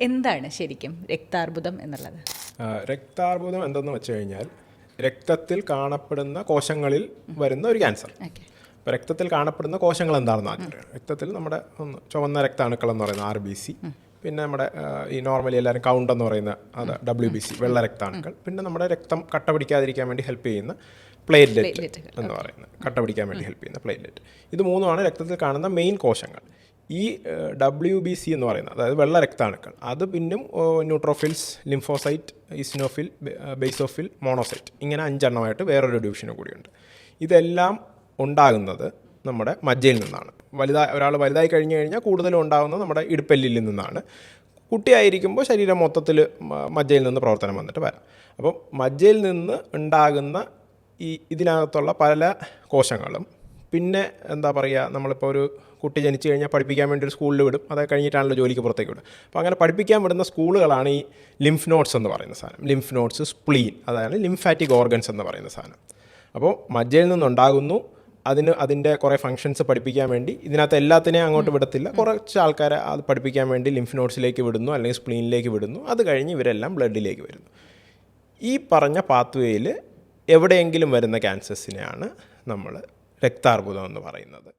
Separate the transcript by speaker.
Speaker 1: എന്താണ് ശരിക്കും രക്താർബുദം എന്നുള്ളത്?
Speaker 2: രക്താർബുദം എന്തെന്ന് വെച്ച് കഴിഞ്ഞാൽ രക്തത്തിൽ കാണപ്പെടുന്ന കോശങ്ങളിൽ വരുന്ന ഒരു ക്യാൻസർ. ഇപ്പോൾ രക്തത്തിൽ കാണപ്പെടുന്ന കോശങ്ങൾ എന്താണെന്ന് ആദ്യം പറയാം. രക്തത്തിൽ നമ്മുടെ ചുവന്ന രക്താണുക്കൾ എന്ന് പറയുന്ന RBC, പിന്നെ നമ്മുടെ ഈ നോർമലി എല്ലാവരും കൗണ്ട് എന്ന് പറയുന്ന അത് WBC വെള്ള രക്താണുക്കൾ, പിന്നെ നമ്മുടെ രക്തം കട്ട പിടിക്കാതിരിക്കാൻ വേണ്ടി ഹെൽപ്പ് ചെയ്യുന്ന പ്ലേറ്റ്ലെറ്റ് എന്ന് പറയുന്നത്, കട്ട പിടിക്കാൻ വേണ്ടി ഹെൽപ്പ് ചെയ്യുന്ന പ്ലേറ്റ്ലെറ്റ്. ഇത് മൂന്നുമാണ് രക്തത്തിൽ കാണുന്ന മെയിൻ കോശങ്ങൾ. ഈ WBC എന്ന് പറയുന്നത്, അതായത് വെള്ള രക്താണുക്കൾ, അത് പിന്നും neutrophils, lymphocyte, eosinophil, basophil, monocyte, ഇങ്ങനെ 5 എണ്ണമായിട്ട് വേറൊരു ഡിവിഷനും കൂടിയുണ്ട്. ഇതെല്ലാം ഉണ്ടാകുന്നത് നമ്മുടെ മജ്ജയിൽ നിന്നാണ്. ഒരാൾ വലുതായി കഴിഞ്ഞ് കഴിഞ്ഞാൽ കൂടുതലും ഉണ്ടാകുന്നത് നമ്മുടെ ഇടുപ്പെല്ലിൽ നിന്നാണ്. കുട്ടിയായിരിക്കുമ്പോൾ ശരീരം മൊത്തത്തിൽ മജ്ജയിൽ നിന്ന് പ്രവർത്തനം വന്നിട്ട് വരാം. അപ്പം മജ്ജയിൽ നിന്ന് ഉണ്ടാകുന്ന ഇതിനകത്തുള്ള പല കോശങ്ങളും, പിന്നെ എന്താ പറയുക, നമ്മളിപ്പോൾ ഒരു കുട്ടി ജനിച്ചു കഴിഞ്ഞാൽ പഠിപ്പിക്കാൻ വേണ്ടി ഒരു സ്കൂളിൽ വിടും, അത് കഴിഞ്ഞിട്ടാണല്ലോ ജോലിക്ക് പുറത്തേക്ക് വിടും. അപ്പോൾ അങ്ങനെ പഠിപ്പിക്കാൻ വിടുന്ന സ്കൂളുകളാണ് ഈ ലിംഫ് നോട്ട്സ് എന്ന് പറയുന്ന സാധനം. ലിംഫ് നോട്ട്സ്, സ്പ്ലീൻ, അതാണ് ലിംഫാറ്റിക് ഓർഗൻസ് എന്ന് പറയുന്ന സാധനം. അപ്പോൾ മജ്ജയിൽ നിന്നുണ്ടാകുന്നു. അതിൻ്റെ കുറേ ഫങ്ഷൻസ് പഠിപ്പിക്കാൻ വേണ്ടി ഇതിനകത്ത് എല്ലാത്തിനെയും അങ്ങോട്ട് വിടത്തില്ല. കുറച്ച് ആൾക്കാരെ അത് പഠിപ്പിക്കാൻ വേണ്ടി ലിംഫ് നോട്ട്സിലേക്ക് വിടുന്നു, അല്ലെങ്കിൽ സ്പ്ലീനിലേക്ക് വിടുന്നു. അത് കഴിഞ്ഞ് ഇവരെല്ലാം ബ്ലഡിലേക്ക് വരുന്നു. ഈ പറഞ്ഞ പാത്വേയിൽ എവിടെയെങ്കിലും വരുന്ന ക്യാൻസേഴ്സിനെയാണ് നമ്മൾ രക്താർബുദം എന്ന് പറയുന്നത്.